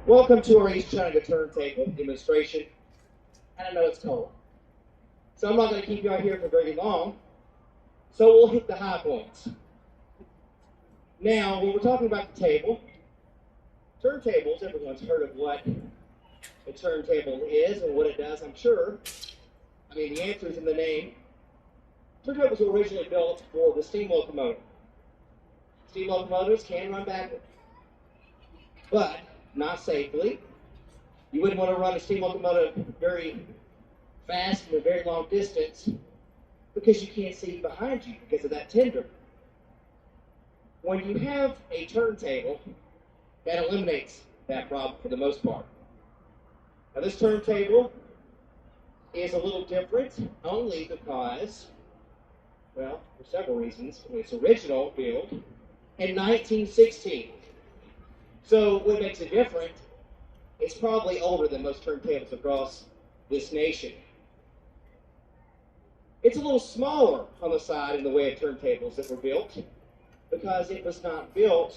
Welcome to our East Chattanooga Turntable demonstration. And I know it's cold, so I'm not going to keep you out here for very long. So we'll hit the high points. Now, when we're talking about the table, turntables, everyone's heard of what a turntable is and what it does, I'm sure. I mean, the answer is in the name. Turntables were originally built for the steam locomotive. Steam locomotives can run backward, but not safely. You wouldn't want to run a steam locomotive very fast and a very long distance because you can't see behind you because of that tender. When you have a turntable, that eliminates that problem for the most part. Now this turntable is a little different only because, well, for several reasons. Its original build in 1916. So what makes it different, it's probably older than most turntables across this nation. It's a little smaller on the side in the way of turntables that were built because it was not built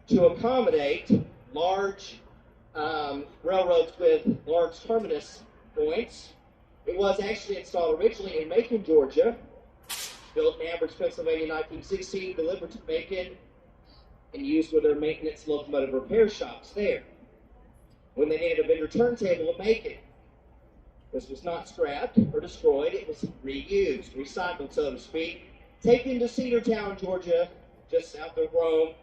to accommodate large railroads with large terminus points. It was actually installed originally in Macon, Georgia, built in Amherst, Pennsylvania in 1916, delivered to Macon, and used with their maintenance locomotive repair shops there. When they needed a bigger turntable to make it, this was not scrapped or destroyed, it was reused, recycled, so to speak, taken to Cedartown, Georgia, just south of Rome,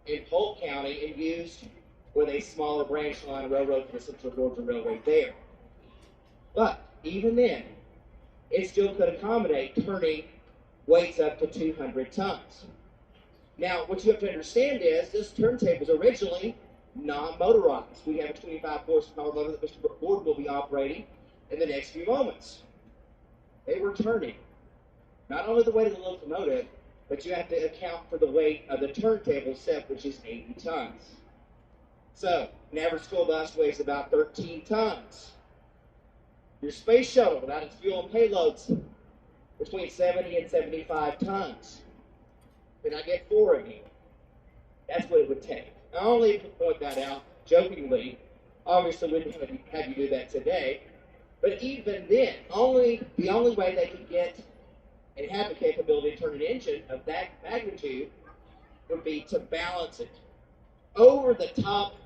in Polk County, and used with a smaller branch line railroad for the Central Georgia Railway there. But even then, it still could accommodate turning weights up to 200 tons. Now, what you have to understand is this turntable was originally non-motorized. We have a 25 horsepower motor that Mr. Gordon will be operating in the next few moments. They were turning not only the weight of the locomotive, but you have to account for the weight of the turntable set, which is 80 tons. So, an average school bus weighs about 13 tons. Your space shuttle, without its fuel and payloads, between 70 and 75 tons. Then I get 4 of you. That's what it would take. I only point that out jokingly. Obviously, we wouldn't have you do that today. But even then, the only way they could get and have the capability to turn an engine of that magnitude would be to balance it over the top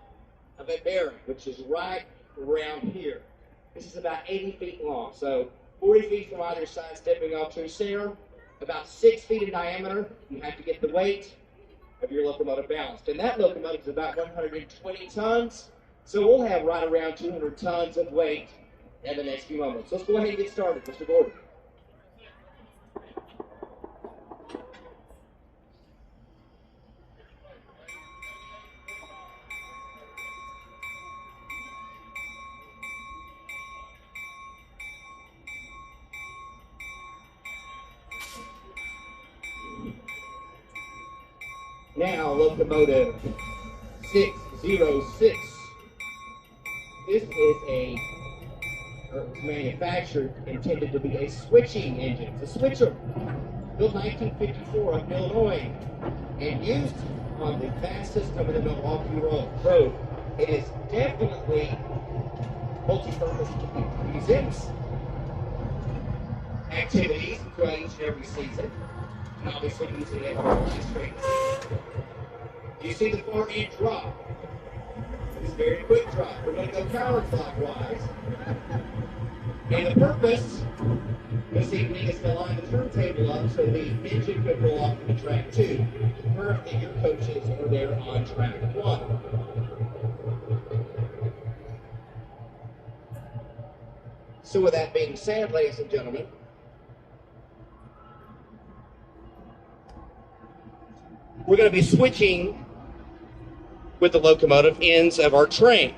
of a bearing, which is right around here. This is about 80 feet long, so 40 feet from either side, stepping off to center, about 6 feet in diameter. You have to get the weight of your locomotive balanced. And that locomotive is about 120 tons, so we'll have right around 200 tons of weight in the next few moments. Let's go ahead and get started, Mr. Gordon. Now, locomotive 606. This is manufactured, intended to be a switching engine. It's a switcher. Built 1954 up in Illinois and used on the fast system of the Milwaukee Road. It is definitely multi-purpose museums activities throughout each and every season. And obviously using it on the streets. You see the far end drop. It's a very quick drop. We're going to go counterclockwise. And the purpose this evening is to line the turntable up so the engine could roll off the track 2. Currently, your coaches are there on track 1. So with that being said, ladies and gentlemen, we're going to be switching with the locomotive ends of our train.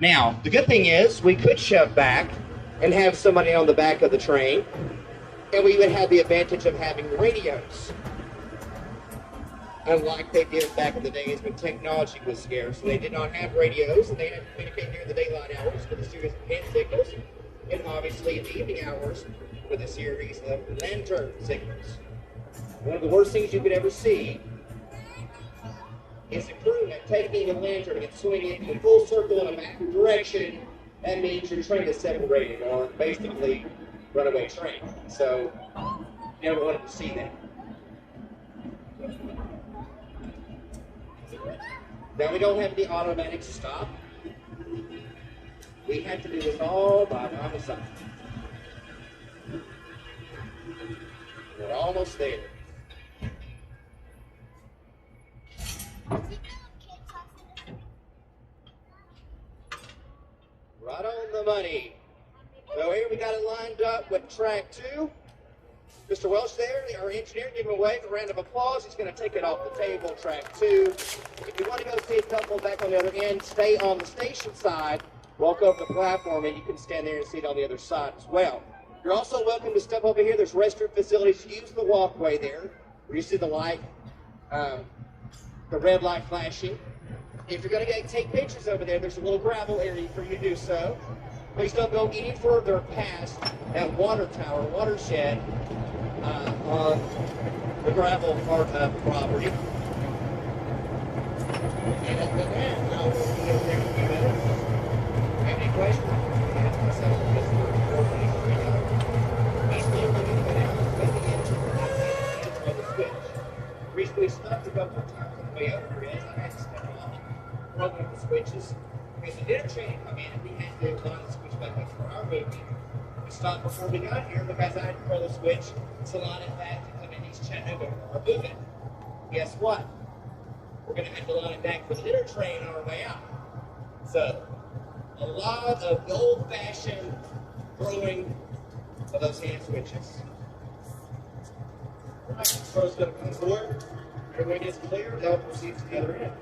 Now, the good thing is we could shove back and have somebody on the back of the train, and we would have the advantage of having radios. Unlike they did back in the days when technology was scarce, they did not have radios, and they had to communicate during the daylight hours with a series of hand signals, and obviously in the evening hours with a series of lantern signals. One of the worst things you could ever see is the crewman taking the lantern and swinging it in a full circle in a backward direction. That means your train is separated, or basically runaway train. So you never wanted to see that. Now we don't have the automatic stop. We have to do this all by homicide. We're almost there. Right on the money. So here we got it lined up with track 2. Mr. Welch there, our engineer, give him a wave, a round of applause. He's going to take it off the table, track 2. If you want to go see a couple back on the other end, stay on the station side, walk over the platform, and you can stand there and see it on the other side as well. You're also welcome to step over here. There's restroom facilities. Use the walkway there, where you see the light, the red light flashing. If you're going to take pictures over there, there's a little gravel area for you to do so. Please don't go any further past that water tower, watershed, on the gravel part of the property. And other than that, I will be over there in a few minutes. Have any questions? Ask myself recently stopped a couple of times on the way over here as I had to step off, run with the switches. Because the dinner train come in, we had to line the switch back up for our movement. We stopped before we got here because I had to throw the switch to line it back to come in East Chattanooga for our movement. Guess what? We're going to have to line it back for the dinner train on our way out. So, a lot of old-fashioned throwing of those hand switches. All right, so it's going to come forward. Everybody gets clear, they'll proceed to the other end.